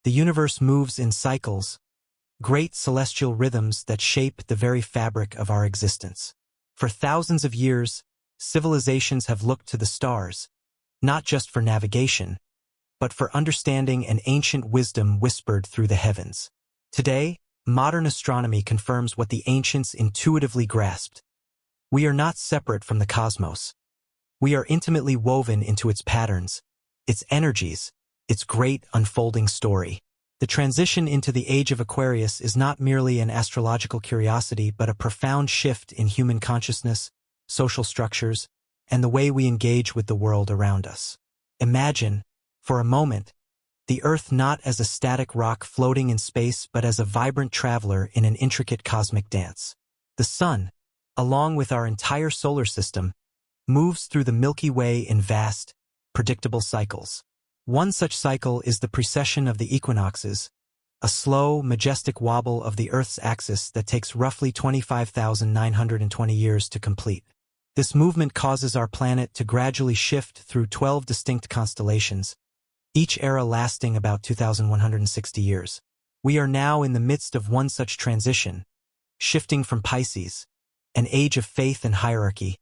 The universe moves in cycles, great celestial rhythms that shape the very fabric of our existence. For thousands of years, civilizations have looked to the stars, not just for navigation, but for understanding and ancient wisdom whispered through the heavens. Today, modern astronomy confirms what the ancients intuitively grasped. We are not separate from the cosmos. We are intimately woven into its patterns, its energies, its great unfolding story. The transition into the age of Aquarius is not merely an astrological curiosity but a profound shift in human consciousness, social structures, and the way we engage with the world around us. Imagine, for a moment, the Earth not as a static rock floating in space but as a vibrant traveler in an intricate cosmic dance. The Sun, along with our entire solar system, moves through the Milky Way in vast, predictable cycles. One such cycle is the precession of the equinoxes, a slow, majestic wobble of the Earth's axis that takes roughly 25,920 years to complete. This movement causes our planet to gradually shift through 12 distinct constellations, each era lasting about 2,160 years. We are now in the midst of one such transition, shifting from Pisces, an age of faith and hierarchy,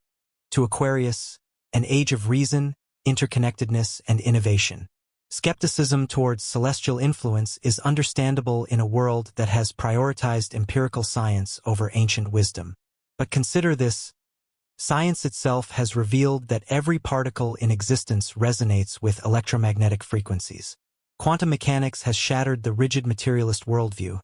to Aquarius, an age of reason, interconnectedness, and innovation. Skepticism towards celestial influence is understandable in a world that has prioritized empirical science over ancient wisdom. But consider this: science itself has revealed that every particle in existence resonates with electromagnetic frequencies. Quantum mechanics has shattered the rigid materialist worldview,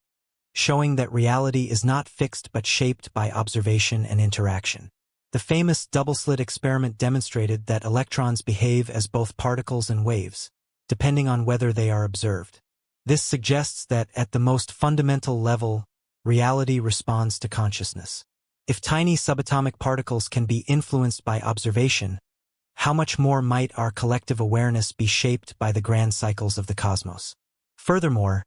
showing that reality is not fixed but shaped by observation and interaction. The famous double-slit experiment demonstrated that electrons behave as both particles and waves, depending on whether they are observed. This suggests that, at the most fundamental level, reality responds to consciousness. If tiny subatomic particles can be influenced by observation, how much more might our collective awareness be shaped by the grand cycles of the cosmos? Furthermore,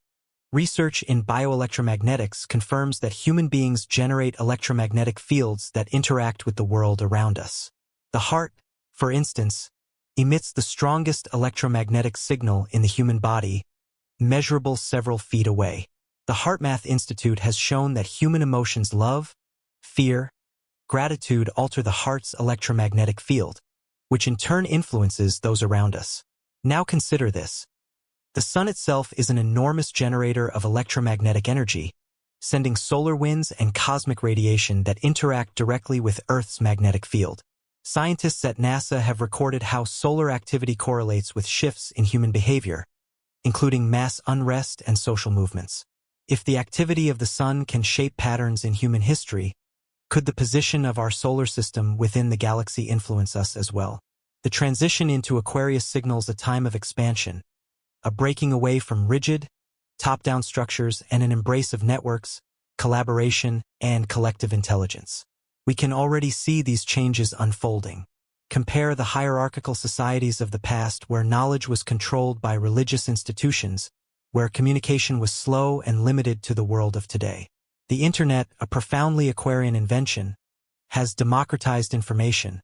research in bioelectromagnetics confirms that human beings generate electromagnetic fields that interact with the world around us. The heart, for instance, emits the strongest electromagnetic signal in the human body, measurable several feet away. The HeartMath Institute has shown that human emotions love, fear, gratitude alter the heart's electromagnetic field, which in turn influences those around us. Now consider this. The Sun itself is an enormous generator of electromagnetic energy, sending solar winds and cosmic radiation that interact directly with Earth's magnetic field. Scientists at NASA have recorded how solar activity correlates with shifts in human behavior, including mass unrest and social movements. If the activity of the Sun can shape patterns in human history, could the position of our solar system within the galaxy influence us as well? The transition into Aquarius signals a time of expansion, a breaking away from rigid, top-down structures and an embrace of networks, collaboration, and collective intelligence. We can already see these changes unfolding. Compare the hierarchical societies of the past where knowledge was controlled by religious institutions, where communication was slow and limited to the world of today. The Internet, a profoundly Aquarian invention, has democratized information,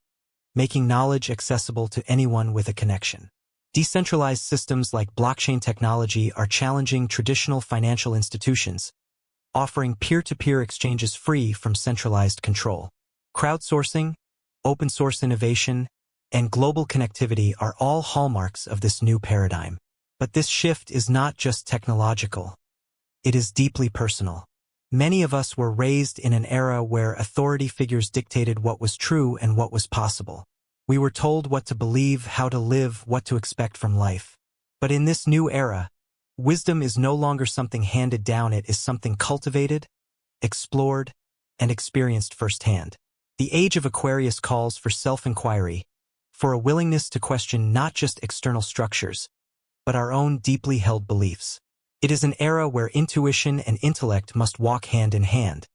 making knowledge accessible to anyone with a connection. Decentralized systems like blockchain technology are challenging traditional financial institutions, offering peer-to-peer exchanges free from centralized control. Crowdsourcing, open-source innovation, and global connectivity are all hallmarks of this new paradigm. But this shift is not just technological. It is deeply personal. Many of us were raised in an era where authority figures dictated what was true and what was possible. We were told what to believe, how to live, what to expect from life. But in this new era, wisdom is no longer something handed down, it is something cultivated, explored, and experienced firsthand. The age of Aquarius calls for self-inquiry, for a willingness to question not just external structures, but our own deeply held beliefs. It is an era where intuition and intellect must walk hand in hand,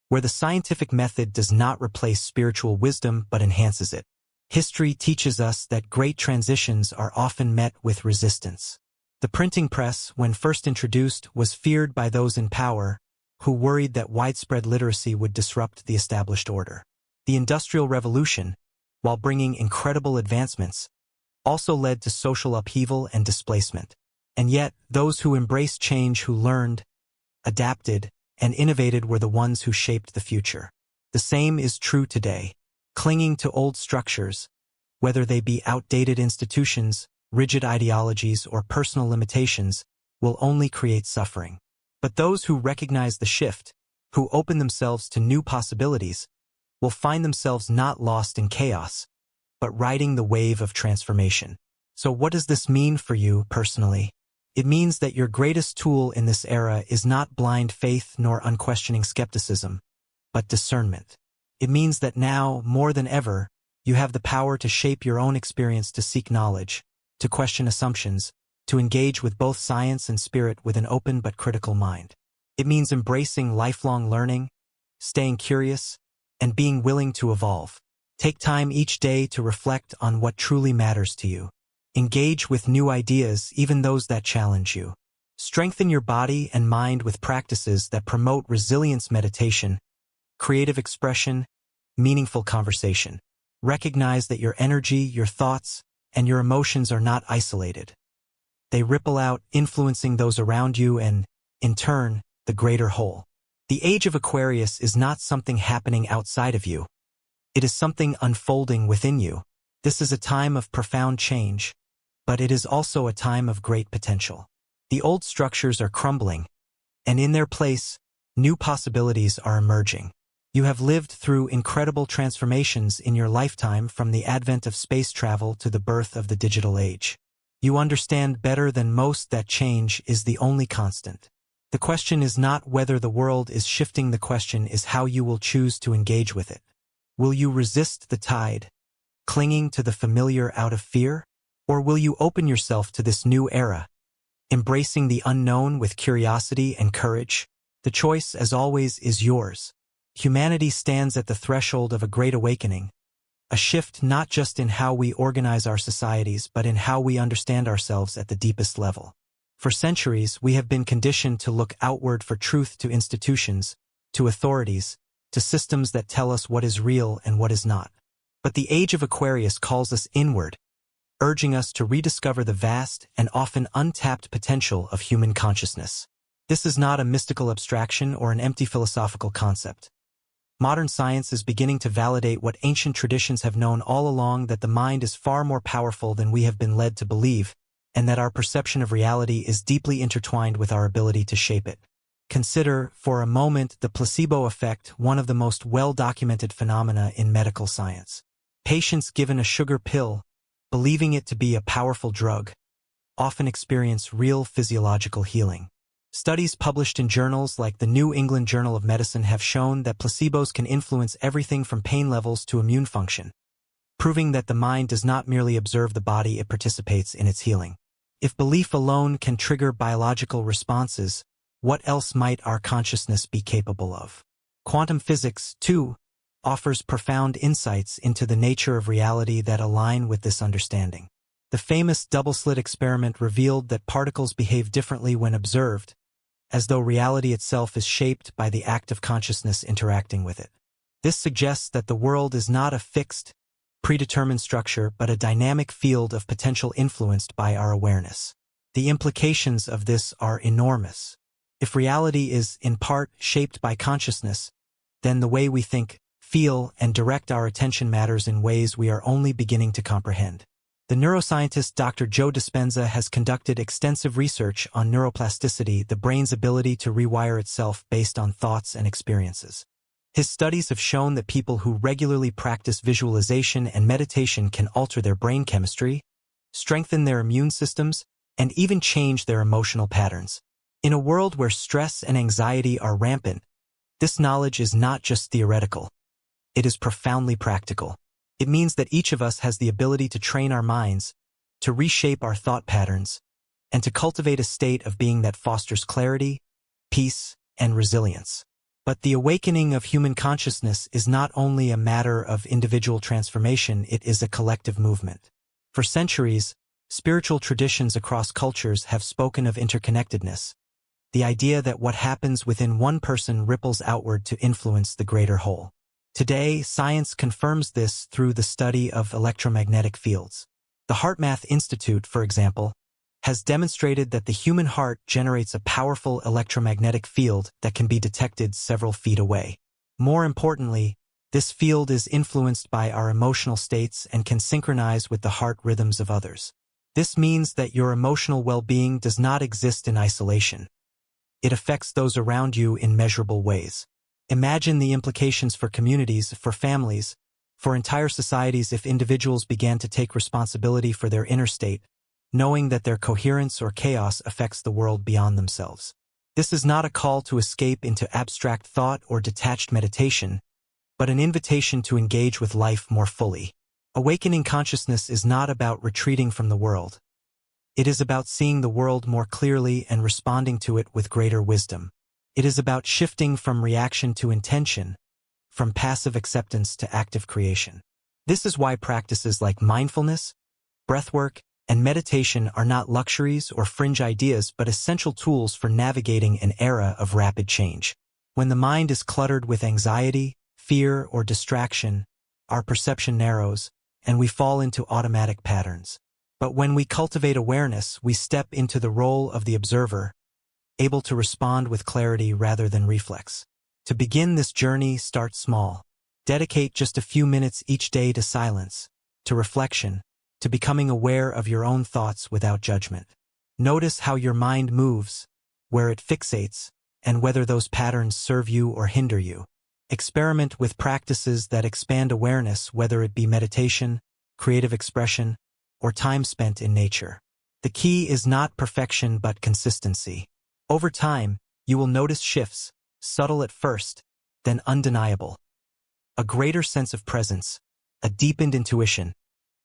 where the scientific method does not replace spiritual wisdom but enhances it. History teaches us that great transitions are often met with resistance. The printing press, when first introduced, was feared by those in power, who worried that widespread literacy would disrupt the established order. The Industrial Revolution, while bringing incredible advancements, also led to social upheaval and displacement. And yet, those who embraced change, who learned, adapted, and innovated were the ones who shaped the future. The same is true today. Clinging to old structures, whether they be outdated institutions, rigid ideologies, or personal limitations, will only create suffering. But those who recognize the shift, who open themselves to new possibilities, will find themselves not lost in chaos, but riding the wave of transformation. So what does this mean for you personally? It means that your greatest tool in this era is not blind faith nor unquestioning skepticism, but discernment. It means that now, more than ever, you have the power to shape your own experience, to seek knowledge, to question assumptions, to engage with both science and spirit with an open but critical mind. It means embracing lifelong learning, staying curious, and being willing to evolve. Take time each day to reflect on what truly matters to you. Engage with new ideas, even those that challenge you. Strengthen your body and mind with practices that promote resilience, meditation, creative expression, meaningful conversation. Recognize that your energy, your thoughts, and your emotions are not isolated. They ripple out, influencing those around you and, in turn, the greater whole. The age of Aquarius is not something happening outside of you. It is something unfolding within you. This is a time of profound change, but it is also a time of great potential. The old structures are crumbling, and in their place, new possibilities are emerging. You have lived through incredible transformations in your lifetime, from the advent of space travel to the birth of the digital age. You understand better than most that change is the only constant. The question is not whether the world is shifting, the question is how you will choose to engage with it. Will you resist the tide, clinging to the familiar out of fear? Or will you open yourself to this new era, embracing the unknown with curiosity and courage? The choice, as always, is yours. Humanity stands at the threshold of a great awakening, a shift not just in how we organize our societies, but in how we understand ourselves at the deepest level. For centuries, we have been conditioned to look outward for truth, to institutions, to authorities, to systems that tell us what is real and what is not. But the age of Aquarius calls us inward, urging us to rediscover the vast and often untapped potential of human consciousness. This is not a mystical abstraction or an empty philosophical concept. Modern science is beginning to validate what ancient traditions have known all along, that the mind is far more powerful than we have been led to believe, and that our perception of reality is deeply intertwined with our ability to shape it. Consider, for a moment, the placebo effect, one of the most well-documented phenomena in medical science. Patients given a sugar pill, believing it to be a powerful drug, often experience real physiological healing. Studies published in journals like the New England Journal of Medicine have shown that placebos can influence everything from pain levels to immune function, proving that the mind does not merely observe the body, it participates in its healing. If belief alone can trigger biological responses, what else might our consciousness be capable of? Quantum physics, too, offers profound insights into the nature of reality that align with this understanding. The famous double-slit experiment revealed that particles behave differently when observed, as though reality itself is shaped by the act of consciousness interacting with it. This suggests that the world is not a fixed, predetermined structure, but a dynamic field of potential influenced by our awareness. The implications of this are enormous. If reality is, in part, shaped by consciousness, then the way we think, feel, and direct our attention matters in ways we are only beginning to comprehend. The neuroscientist Dr. Joe Dispenza has conducted extensive research on neuroplasticity, the brain's ability to rewire itself based on thoughts and experiences. His studies have shown that people who regularly practice visualization and meditation can alter their brain chemistry, strengthen their immune systems, and even change their emotional patterns. In a world where stress and anxiety are rampant, this knowledge is not just theoretical. It is profoundly practical. It means that each of us has the ability to train our minds, to reshape our thought patterns, and to cultivate a state of being that fosters clarity, peace, and resilience. But the awakening of human consciousness is not only a matter of individual transformation, it is a collective movement. For centuries, spiritual traditions across cultures have spoken of interconnectedness, the idea that what happens within one person ripples outward to influence the greater whole. Today, science confirms this through the study of electromagnetic fields. The HeartMath Institute, for example, has demonstrated that the human heart generates a powerful electromagnetic field that can be detected several feet away. More importantly, this field is influenced by our emotional states and can synchronize with the heart rhythms of others. This means that your emotional well-being does not exist in isolation. It affects those around you in measurable ways. Imagine the implications for communities, for families, for entire societies if individuals began to take responsibility for their inner state, knowing that their coherence or chaos affects the world beyond themselves. This is not a call to escape into abstract thought or detached meditation, but an invitation to engage with life more fully. Awakening consciousness is not about retreating from the world. It is about seeing the world more clearly and responding to it with greater wisdom. It is about shifting from reaction to intention, from passive acceptance to active creation. This is why practices like mindfulness, breathwork, and meditation are not luxuries or fringe ideas but essential tools for navigating an era of rapid change. When the mind is cluttered with anxiety, fear, or distraction, our perception narrows, and we fall into automatic patterns. But when we cultivate awareness, we step into the role of the observer, able to respond with clarity rather than reflex. To begin this journey, start small. Dedicate just a few minutes each day to silence, to reflection, to becoming aware of your own thoughts without judgment. Notice how your mind moves, where it fixates, and whether those patterns serve you or hinder you. Experiment with practices that expand awareness, whether it be meditation, creative expression, or time spent in nature. The key is not perfection but consistency. Over time, you will notice shifts, subtle at first, then undeniable. A greater sense of presence, a deepened intuition,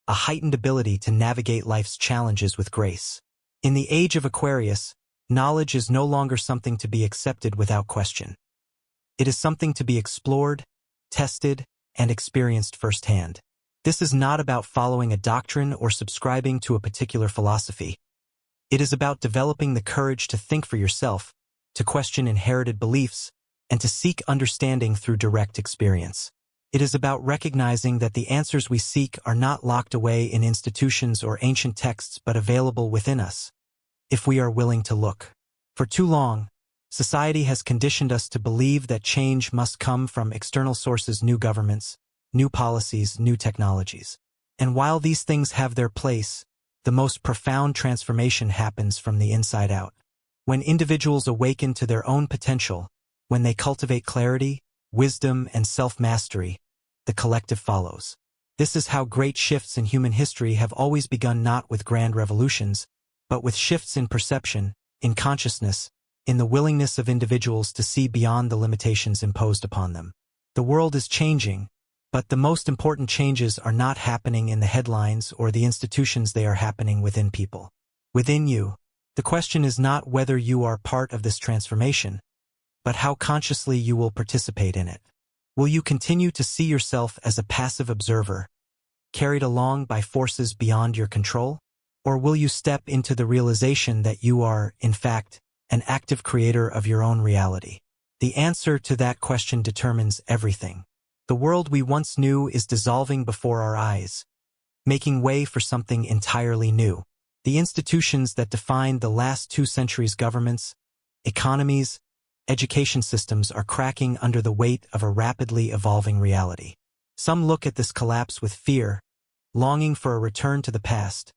a heightened ability to navigate life's challenges with grace. In the age of Aquarius, knowledge is no longer something to be accepted without question. It is something to be explored, tested, and experienced firsthand. This is not about following a doctrine or subscribing to a particular philosophy. It is about developing the courage to think for yourself, to question inherited beliefs, and to seek understanding through direct experience. It is about recognizing that the answers we seek are not locked away in institutions or ancient texts but available within us, if we are willing to look. For too long, society has conditioned us to believe that change must come from external sources, new governments, new policies, new technologies. And while these things have their place, the most profound transformation happens from the inside out. When individuals awaken to their own potential, when they cultivate clarity, wisdom, and self-mastery, the collective follows. This is how great shifts in human history have always begun, not with grand revolutions, but with shifts in perception, in consciousness, in the willingness of individuals to see beyond the limitations imposed upon them. The world is changing, but the most important changes are not happening in the headlines or the institutions, they are happening within people. Within you. The question is not whether you are part of this transformation, but how consciously you will participate in it. Will you continue to see yourself as a passive observer, carried along by forces beyond your control? Or will you step into the realization that you are, in fact, an active creator of your own reality? The answer to that question determines everything. The world we once knew is dissolving before our eyes, making way for something entirely new. The institutions that defined the last 2 centuries, governments, economies, education systems, are cracking under the weight of a rapidly evolving reality. Some look at this collapse with fear, longing for a return to the past,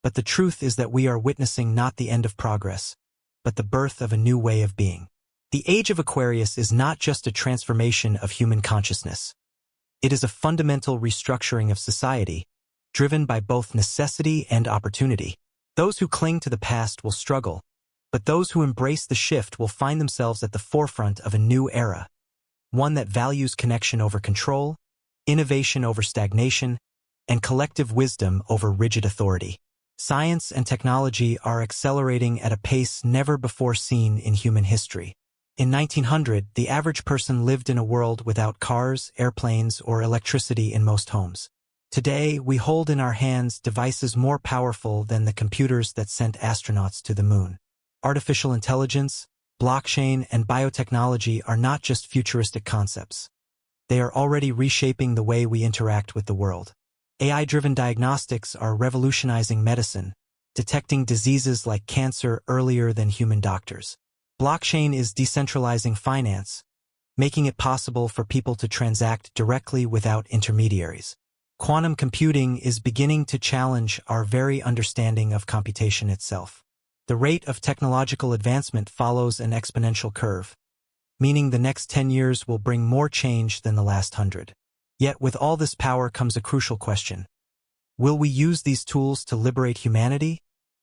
but the truth is that we are witnessing not the end of progress, but the birth of a new way of being. The age of Aquarius is not just a transformation of human consciousness. It is a fundamental restructuring of society, driven by both necessity and opportunity. Those who cling to the past will struggle, but those who embrace the shift will find themselves at the forefront of a new era, one that values connection over control, innovation over stagnation, and collective wisdom over rigid authority. Science and technology are accelerating at a pace never before seen in human history. In 1900, the average person lived in a world without cars, airplanes, or electricity in most homes. Today, we hold in our hands devices more powerful than the computers that sent astronauts to the moon. Artificial intelligence, blockchain, and biotechnology are not just futuristic concepts. They are already reshaping the way we interact with the world. AI-driven diagnostics are revolutionizing medicine, detecting diseases like cancer earlier than human doctors. Blockchain is decentralizing finance, making it possible for people to transact directly without intermediaries. Quantum computing is beginning to challenge our very understanding of computation itself. The rate of technological advancement follows an exponential curve, meaning the next 10 years will bring more change than the last 100. Yet with all this power comes a crucial question. Will we use these tools to liberate humanity,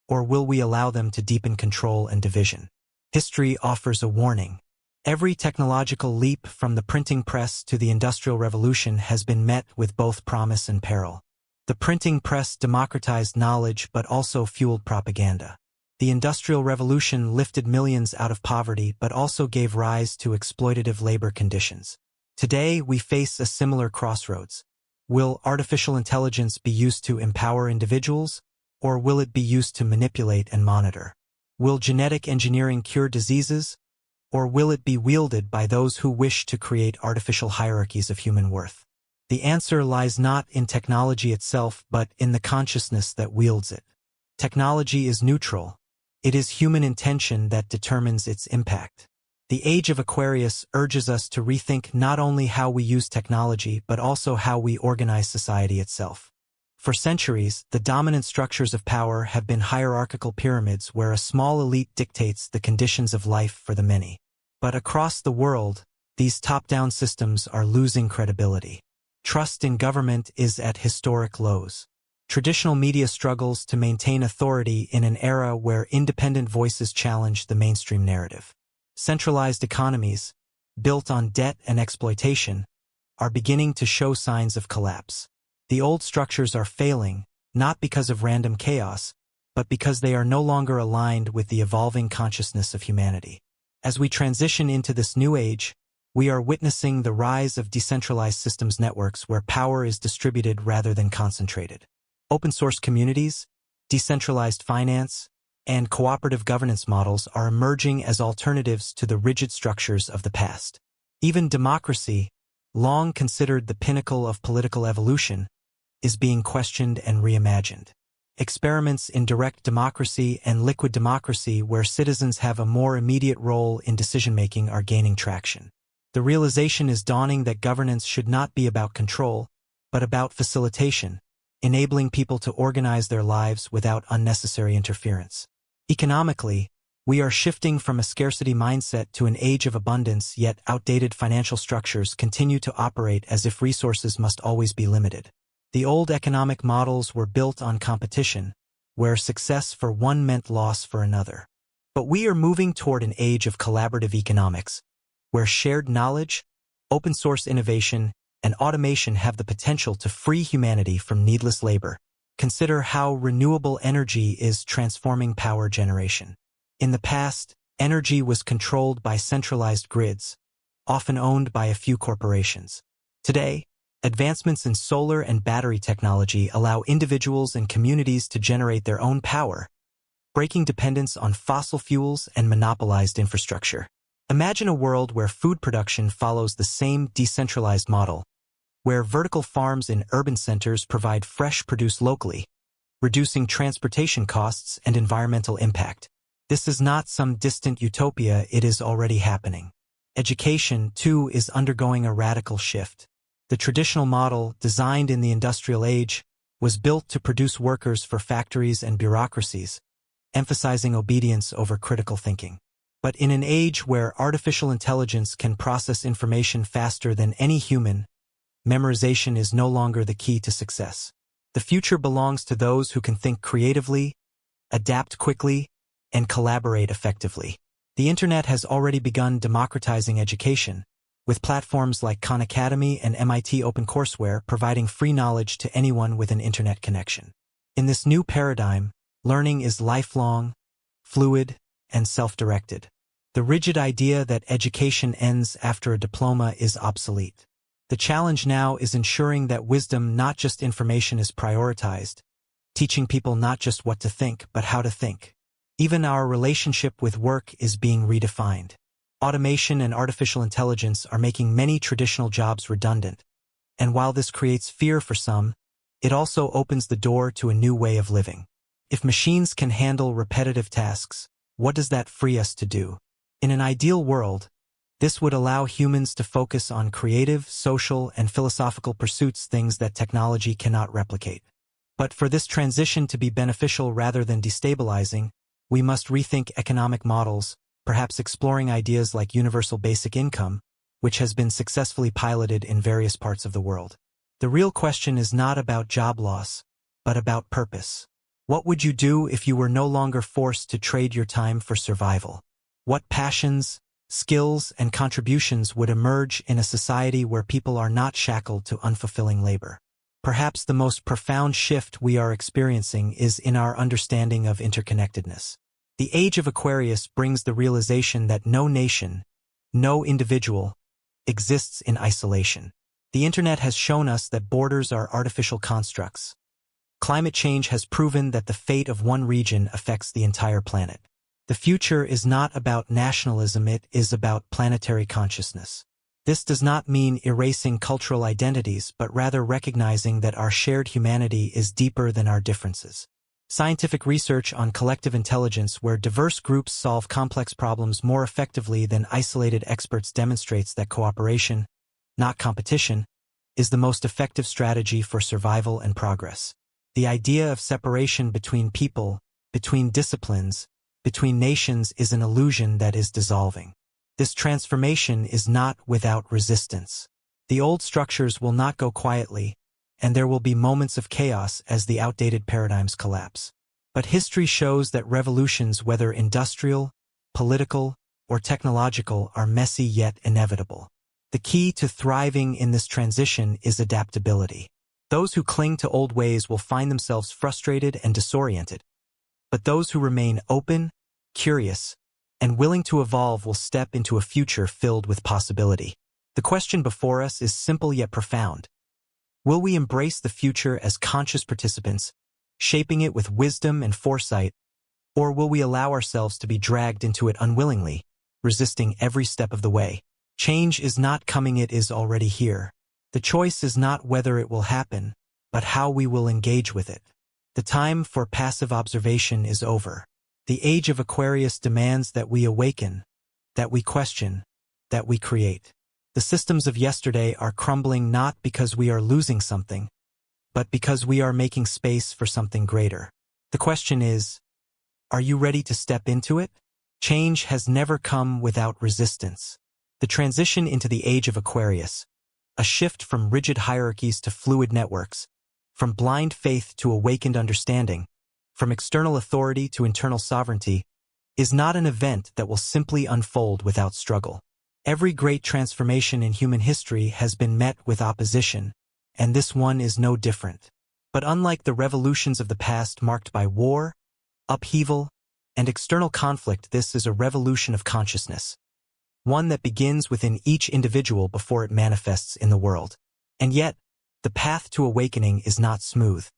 or will we allow them to deepen control and division? History offers a warning. Every technological leap from the printing press to the Industrial Revolution has been met with both promise and peril. The printing press democratized knowledge but also fueled propaganda. The Industrial Revolution lifted millions out of poverty but also gave rise to exploitative labor conditions. Today, we face a similar crossroads. Will artificial intelligence be used to empower individuals, or will it be used to manipulate and monitor? Will genetic engineering cure diseases, or will it be wielded by those who wish to create artificial hierarchies of human worth? The answer lies not in technology itself but in the consciousness that wields it. Technology is neutral. It is human intention that determines its impact. The age of Aquarius urges us to rethink not only how we use technology but also how we organize society itself. For centuries, the dominant structures of power have been hierarchical pyramids where a small elite dictates the conditions of life for the many. But across the world, these top-down systems are losing credibility. Trust in government is at historic lows. Traditional media struggles to maintain authority in an era where independent voices challenge the mainstream narrative. Centralized economies, built on debt and exploitation, are beginning to show signs of collapse. The old structures are failing, not because of random chaos, but because they are no longer aligned with the evolving consciousness of humanity. As we transition into this new age, we are witnessing the rise of decentralized systems networks where power is distributed rather than concentrated. Open-source communities, decentralized finance, and cooperative governance models are emerging as alternatives to the rigid structures of the past. Even democracy, long considered the pinnacle of political evolution, is being questioned and reimagined. Experiments in direct democracy and liquid democracy where citizens have a more immediate role in decision-making are gaining traction. The realization is dawning that governance should not be about control, but about facilitation, enabling people to organize their lives without unnecessary interference. Economically, we are shifting from a scarcity mindset to an age of abundance, yet outdated financial structures continue to operate as if resources must always be limited. The old economic models were built on competition, where success for one meant loss for another. But we are moving toward an age of collaborative economics, where shared knowledge, open-source innovation, and automation have the potential to free humanity from needless labor. Consider how renewable energy is transforming power generation. In the past, energy was controlled by centralized grids, often owned by a few corporations. Today, advancements in solar and battery technology allow individuals and communities to generate their own power, breaking dependence on fossil fuels and monopolized infrastructure. Imagine a world where food production follows the same decentralized model, where vertical farms in urban centers provide fresh produce locally, reducing transportation costs and environmental impact. This is not some distant utopia, it is already happening. Education, too, is undergoing a radical shift. The traditional model, designed in the industrial age, was built to produce workers for factories and bureaucracies, emphasizing obedience over critical thinking. But in an age where artificial intelligence can process information faster than any human, memorization is no longer the key to success. The future belongs to those who can think creatively, adapt quickly, and collaborate effectively. The Internet has already begun democratizing education, with platforms like Khan Academy and MIT OpenCourseWare providing free knowledge to anyone with an Internet connection. In this new paradigm, learning is lifelong, fluid, and self-directed. The rigid idea that education ends after a diploma is obsolete. The challenge now is ensuring that wisdom, not just information, is prioritized, teaching people not just what to think, but how to think. Even our relationship with work is being redefined. Automation and artificial intelligence are making many traditional jobs redundant, and while this creates fear for some, it also opens the door to a new way of living. If machines can handle repetitive tasks, what does that free us to do? In an ideal world, this would allow humans to focus on creative, social, and philosophical pursuits, things that technology cannot replicate. But for this transition to be beneficial rather than destabilizing, we must rethink economic models, perhaps exploring ideas like universal basic income, which has been successfully piloted in various parts of the world. The real question is not about job loss, but about purpose. What would you do if you were no longer forced to trade your time for survival? What passions, skills, and contributions would emerge in a society where people are not shackled to unfulfilling labor? Perhaps the most profound shift we are experiencing is in our understanding of interconnectedness. The age of Aquarius brings the realization that no nation, no individual, exists in isolation. The internet has shown us that borders are artificial constructs. Climate change has proven that the fate of one region affects the entire planet. The future is not about nationalism, it is about planetary consciousness. This does not mean erasing cultural identities, but rather recognizing that our shared humanity is deeper than our differences. Scientific research on collective intelligence, where diverse groups solve complex problems more effectively than isolated experts, demonstrates that cooperation, not competition, is the most effective strategy for survival and progress. The idea of separation between people, between disciplines, between nations is an illusion that is dissolving. This transformation is not without resistance. The old structures will not go quietly, and there will be moments of chaos as the outdated paradigms collapse. But history shows that revolutions, whether industrial, political, or technological, are messy yet inevitable. The key to thriving in this transition is adaptability. Those who cling to old ways will find themselves frustrated and disoriented. But those who remain open, curious, and willing to evolve will step into a future filled with possibility. The question before us is simple yet profound. Will we embrace the future as conscious participants, shaping it with wisdom and foresight, or will we allow ourselves to be dragged into it unwillingly, resisting every step of the way? Change is not coming, it is already here. The choice is not whether it will happen, but how we will engage with it. The time for passive observation is over. The age of Aquarius demands that we awaken, that we question, that we create. The systems of yesterday are crumbling not because we are losing something, but because we are making space for something greater. The question is, are you ready to step into it? Change has never come without resistance. The transition into the age of Aquarius, a shift from rigid hierarchies to fluid networks, from blind faith to awakened understanding, from external authority to internal sovereignty, is not an event that will simply unfold without struggle. Every great transformation in human history has been met with opposition, and this one is no different. But unlike the revolutions of the past marked by war, upheaval, and external conflict, this is a revolution of consciousness, one that begins within each individual before it manifests in the world. And yet, the path to awakening is not smooth.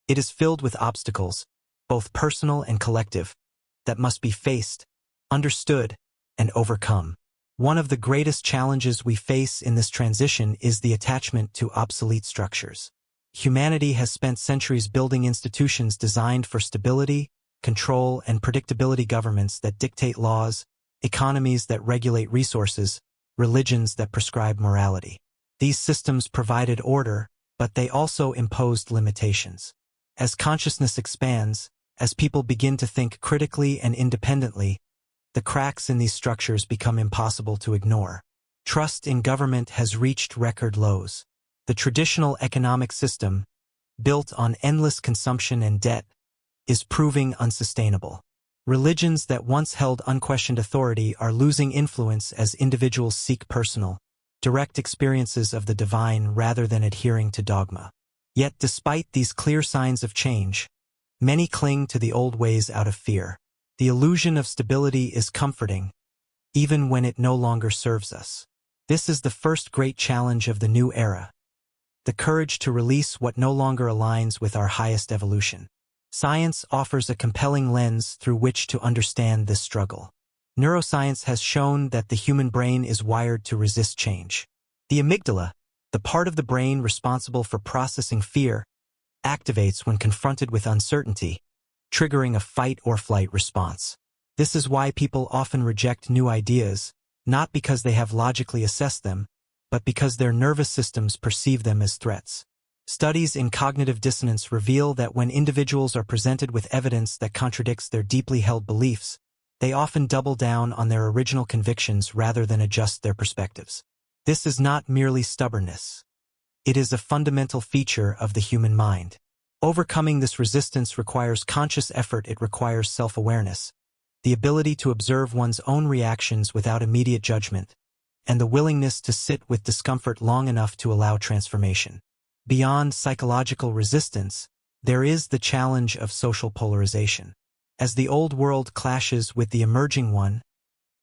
It is filled with obstacles, both personal and collective, that must be faced, understood, and overcome. One of the greatest challenges we face in this transition is the attachment to obsolete structures. Humanity has spent centuries building institutions designed for stability, control, and predictability, governments that dictate laws, economies that regulate resources, religions that prescribe morality. These systems provided order, but they also imposed limitations. As consciousness expands, as people begin to think critically and independently, the cracks in these structures become impossible to ignore. Trust in government has reached record lows. The traditional economic system, built on endless consumption and debt, is proving unsustainable. Religions that once held unquestioned authority are losing influence as individuals seek personal, direct experiences of the divine rather than adhering to dogma. Yet despite these clear signs of change, many cling to the old ways out of fear. The illusion of stability is comforting, even when it no longer serves us. This is the first great challenge of the new era, the courage to release what no longer aligns with our highest evolution. Science offers a compelling lens through which to understand this struggle. Neuroscience has shown that the human brain is wired to resist change. The amygdala, the part of the brain responsible for processing fear, activates when confronted with uncertainty, triggering a fight-or-flight response. This is why people often reject new ideas, not because they have logically assessed them, but because their nervous systems perceive them as threats. Studies in cognitive dissonance reveal that when individuals are presented with evidence that contradicts their deeply held beliefs, they often double down on their original convictions rather than adjust their perspectives. This is not merely stubbornness. It is a fundamental feature of the human mind. Overcoming this resistance requires conscious effort. It requires self-awareness, the ability to observe one's own reactions without immediate judgment, and the willingness to sit with discomfort long enough to allow transformation. Beyond psychological resistance, there is the challenge of social polarization. As the old world clashes with the emerging one,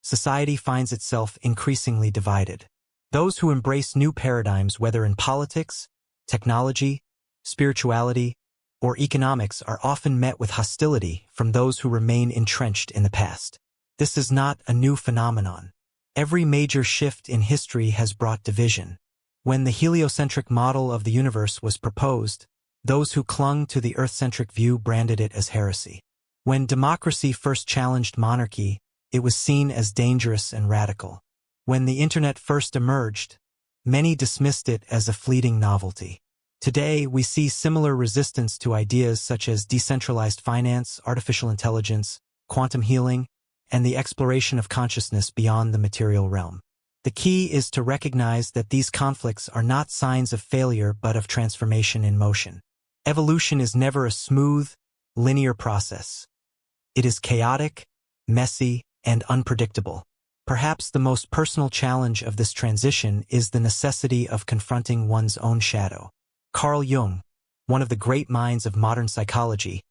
society finds itself increasingly divided. Those who embrace new paradigms, whether in politics, technology, spirituality, or economics, are often met with hostility from those who remain entrenched in the past. This is not a new phenomenon. Every major shift in history has brought division. When the heliocentric model of the universe was proposed, those who clung to the Earth-centric view branded it as heresy. When democracy first challenged monarchy, it was seen as dangerous and radical. When the internet first emerged, many dismissed it as a fleeting novelty. Today, we see similar resistance to ideas such as decentralized finance, artificial intelligence, quantum healing, and the exploration of consciousness beyond the material realm. The key is to recognize that these conflicts are not signs of failure but of transformation in motion. Evolution is never a smooth, linear process. It is chaotic, messy, and unpredictable. Perhaps the most personal challenge of this transition is the necessity of confronting one's own shadow. Carl Jung, one of the great minds of modern psychology,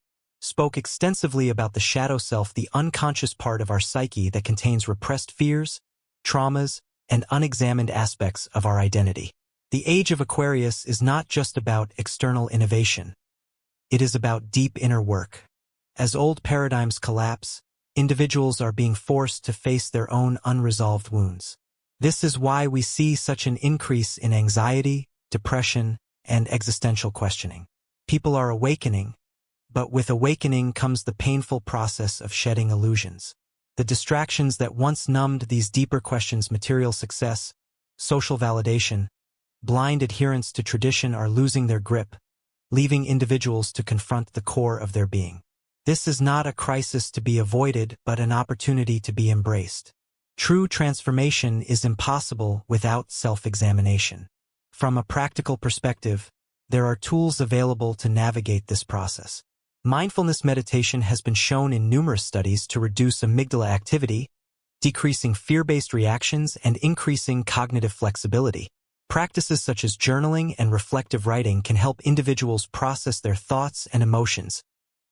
spoke extensively about the shadow self, the unconscious part of our psyche that contains repressed fears, traumas, and unexamined aspects of our identity. The age of Aquarius is not just about external innovation. It is about deep inner work. As old paradigms collapse, individuals are being forced to face their own unresolved wounds. This is why we see such an increase in anxiety, depression, and existential questioning. People are awakening, but with awakening comes the painful process of shedding illusions. The distractions that once numbed these deeper questions, material success, social validation, blind adherence to tradition, are losing their grip, leaving individuals to confront the core of their being. This is not a crisis to be avoided, but an opportunity to be embraced. True transformation is impossible without self-examination. From a practical perspective, there are tools available to navigate this process. Mindfulness meditation has been shown in numerous studies to reduce amygdala activity, decreasing fear-based reactions, and increasing cognitive flexibility. Practices such as journaling and reflective writing can help individuals process their thoughts and emotions,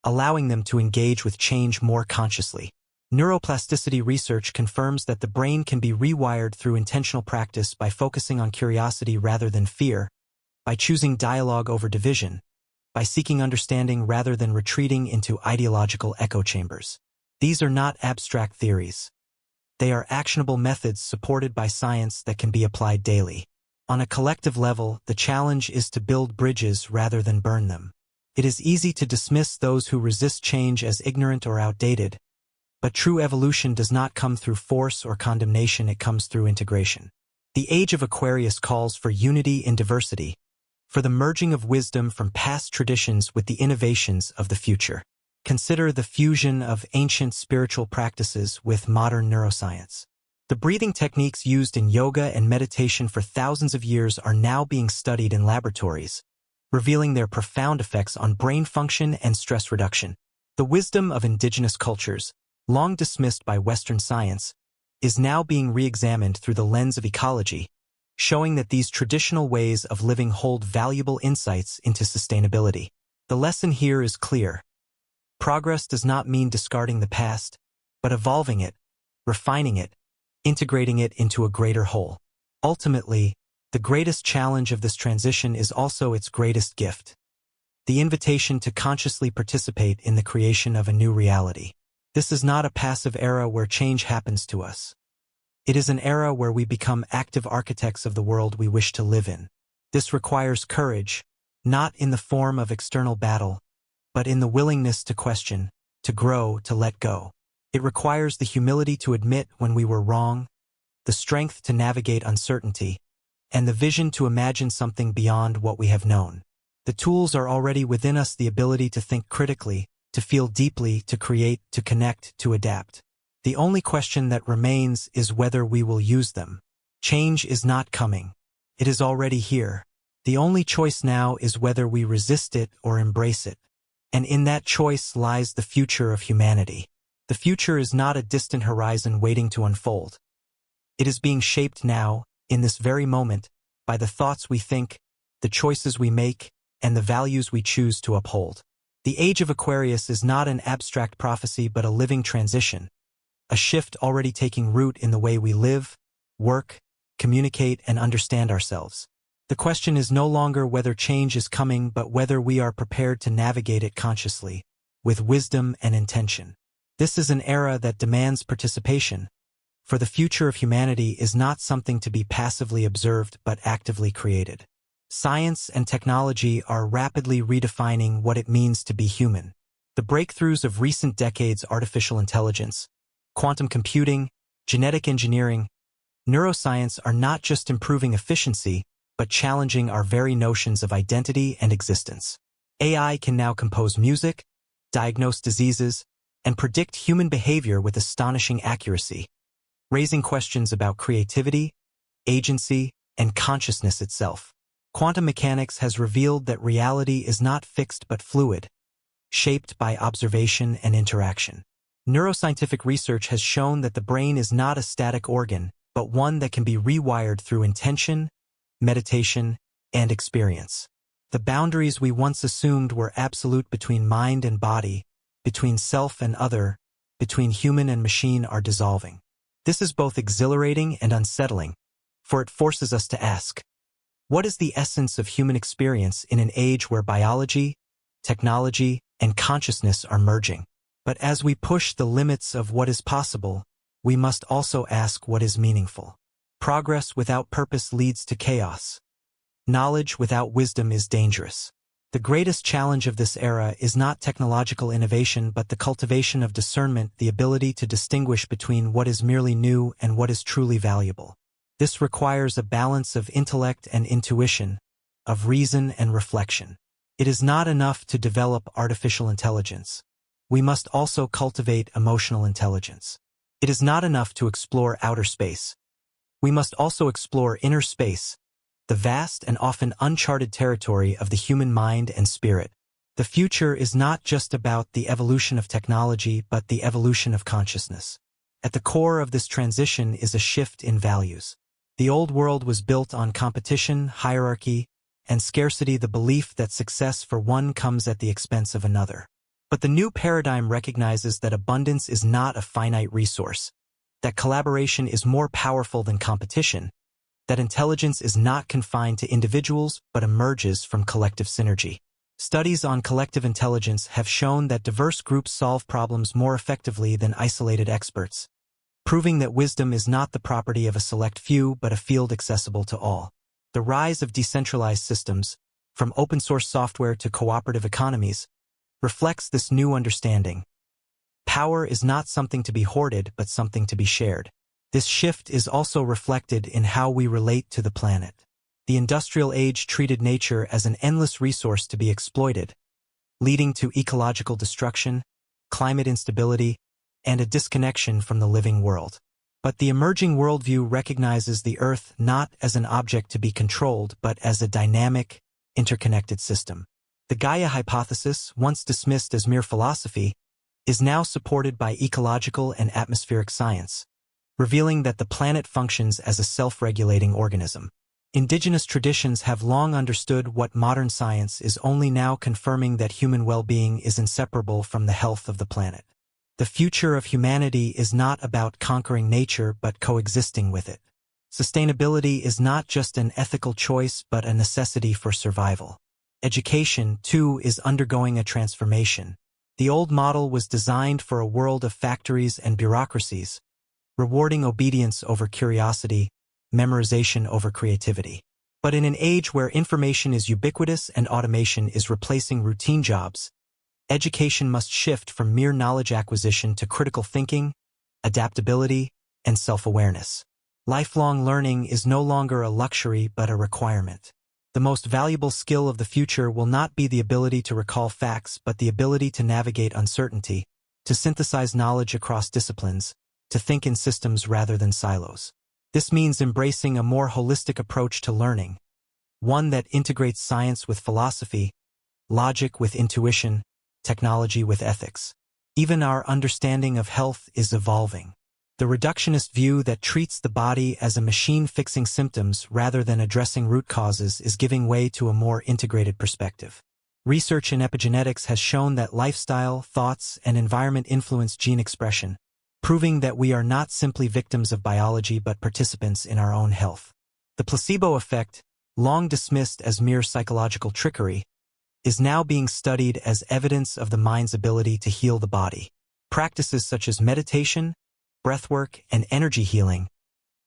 allowing them to engage with change more consciously. Neuroplasticity research confirms that the brain can be rewired through intentional practice by focusing on curiosity rather than fear, by choosing dialogue over division, by seeking understanding rather than retreating into ideological echo chambers. These are not abstract theories. They are actionable methods supported by science that can be applied daily. On a collective level, the challenge is to build bridges rather than burn them. It is easy to dismiss those who resist change as ignorant or outdated, but true evolution does not come through force or condemnation, it comes through integration. The age of Aquarius calls for unity in diversity, for the merging of wisdom from past traditions with the innovations of the future. Consider the fusion of ancient spiritual practices with modern neuroscience. The breathing techniques used in yoga and meditation for thousands of years are now being studied in laboratories, revealing their profound effects on brain function and stress reduction. The wisdom of indigenous cultures, long dismissed by Western science, is now being re-examined through the lens of ecology, showing that these traditional ways of living hold valuable insights into sustainability. The lesson here is clear. Progress does not mean discarding the past, but evolving it, refining it, integrating it into a greater whole. Ultimately, the greatest challenge of this transition is also its greatest gift: the invitation to consciously participate in the creation of a new reality. This is not a passive era where change happens to us. It is an era where we become active architects of the world we wish to live in. This requires courage, not in the form of external battle, but in the willingness to question, to grow, to let go. It requires the humility to admit when we were wrong, the strength to navigate uncertainty, and the vision to imagine something beyond what we have known. The tools are already within us: the ability to think critically, to feel deeply, to create, to connect, to adapt. The only question that remains is whether we will use them. Change is not coming. It is already here. The only choice now is whether we resist it or embrace it. And in that choice lies the future of humanity. The future is not a distant horizon waiting to unfold. It is being shaped now, in this very moment, by the thoughts we think, the choices we make, and the values we choose to uphold. The age of Aquarius is not an abstract prophecy but a living transition, a shift already taking root in the way we live, work, communicate, and understand ourselves. The question is no longer whether change is coming but whether we are prepared to navigate it consciously, with wisdom and intention. This is an era that demands participation, for the future of humanity is not something to be passively observed but actively created. Science and technology are rapidly redefining what it means to be human. The breakthroughs of recent decades: artificial intelligence, quantum computing, genetic engineering, neuroscience are not just improving efficiency, but challenging our very notions of identity and existence. AI can now compose music, diagnose diseases, and predict human behavior with astonishing accuracy, raising questions about creativity, agency, and consciousness itself. Quantum mechanics has revealed that reality is not fixed but fluid, shaped by observation and interaction. Neuroscientific research has shown that the brain is not a static organ, but one that can be rewired through intention, meditation, and experience. The boundaries we once assumed were absolute between mind and body, between self and other, between human and machine are dissolving. This is both exhilarating and unsettling, for it forces us to ask, what is the essence of human experience in an age where biology, technology, and consciousness are merging? But as we push the limits of what is possible, we must also ask what is meaningful. Progress without purpose leads to chaos. Knowledge without wisdom is dangerous. The greatest challenge of this era is not technological innovation but the cultivation of discernment, the ability to distinguish between what is merely new and what is truly valuable. This requires a balance of intellect and intuition, of reason and reflection. It is not enough to develop artificial intelligence. We must also cultivate emotional intelligence. It is not enough to explore outer space. We must also explore inner space, the vast and often uncharted territory of the human mind and spirit. The future is not just about the evolution of technology but the evolution of consciousness. At the core of this transition is a shift in values. The old world was built on competition, hierarchy, and scarcity, the belief that success for one comes at the expense of another. But the new paradigm recognizes that abundance is not a finite resource, that collaboration is more powerful than competition, that intelligence is not confined to individuals but emerges from collective synergy. Studies on collective intelligence have shown that diverse groups solve problems more effectively than isolated experts, proving that wisdom is not the property of a select few but a field accessible to all. The rise of decentralized systems, from open-source software to cooperative economies, reflects this new understanding. Power is not something to be hoarded but something to be shared. This shift is also reflected in how we relate to the planet. The industrial age treated nature as an endless resource to be exploited, leading to ecological destruction, climate instability, and a disconnection from the living world. But the emerging worldview recognizes the Earth not as an object to be controlled but as a dynamic, interconnected system. The Gaia hypothesis, once dismissed as mere philosophy, is now supported by ecological and atmospheric science, revealing that the planet functions as a self-regulating organism. Indigenous traditions have long understood what modern science is only now confirming, that human well-being is inseparable from the health of the planet. The future of humanity is not about conquering nature but coexisting with it. Sustainability is not just an ethical choice but a necessity for survival. Education, too, is undergoing a transformation. The old model was designed for a world of factories and bureaucracies, rewarding obedience over curiosity, memorization over creativity. But in an age where information is ubiquitous and automation is replacing routine jobs, Education must shift from mere knowledge acquisition to critical thinking, adaptability, and self-awareness. Lifelong learning is no longer a luxury but a requirement. The most valuable skill of the future will not be the ability to recall facts but the ability to navigate uncertainty, to synthesize knowledge across disciplines, to think in systems rather than silos. This means embracing a more holistic approach to learning, one that integrates science with philosophy, logic with intuition, technology with ethics. Even our understanding of health is evolving. The reductionist view that treats the body as a machine fixing symptoms rather than addressing root causes is giving way to a more integrated perspective. Research in epigenetics has shown that lifestyle, thoughts, and environment influence gene expression, proving that we are not simply victims of biology but participants in our own health. The placebo effect, long dismissed as mere psychological trickery, is now being studied as evidence of the mind's ability to heal the body. Practices such as meditation, breathwork, and energy healing,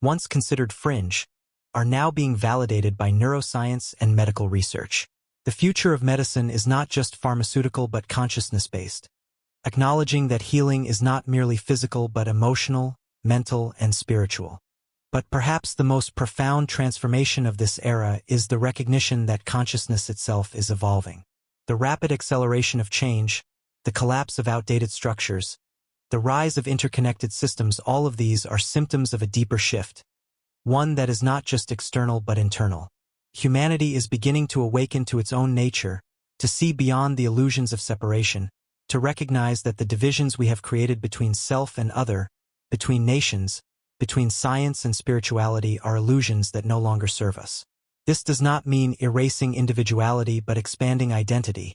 once considered fringe, are now being validated by neuroscience and medical research. The future of medicine is not just pharmaceutical but consciousness-based, acknowledging that healing is not merely physical but emotional, mental, and spiritual. But perhaps the most profound transformation of this era is the recognition that consciousness itself is evolving. The rapid acceleration of change, the collapse of outdated structures, the rise of interconnected systems, all of these are symptoms of a deeper shift, one that is not just external but internal. Humanity is beginning to awaken to its own nature, to see beyond the illusions of separation, to recognize that the divisions we have created between self and other, between nations, between science and spirituality are illusions that no longer serve us. This does not mean erasing individuality but expanding identity,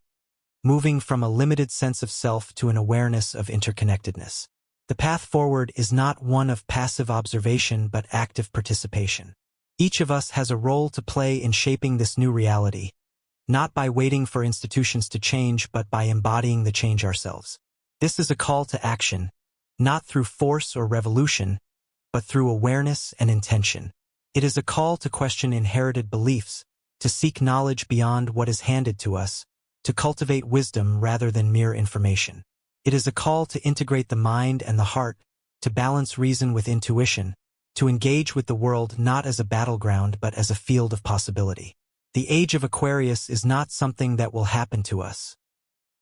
moving from a limited sense of self to an awareness of interconnectedness. The path forward is not one of passive observation but active participation. Each of us has a role to play in shaping this new reality, not by waiting for institutions to change but by embodying the change ourselves. This is a call to action, not through force or revolution, but through awareness and intention. It is a call to question inherited beliefs, to seek knowledge beyond what is handed to us, to cultivate wisdom rather than mere information. It is a call to integrate the mind and the heart, to balance reason with intuition, to engage with the world not as a battleground but as a field of possibility. The age of Aquarius is not something that will happen to us.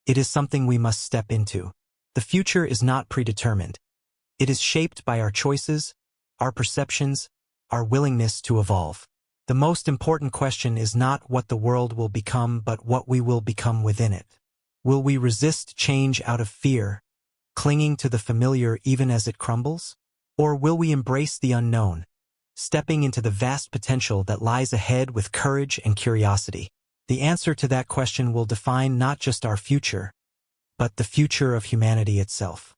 It is something we must step into. The future is not predetermined. It is shaped by our choices, our perceptions, our willingness to evolve. The most important question is not what the world will become but what we will become within it. Will we resist change out of fear, clinging to the familiar even as it crumbles? Or will we embrace the unknown, stepping into the vast potential that lies ahead with courage and curiosity? The answer to that question will define not just our future, but the future of humanity itself.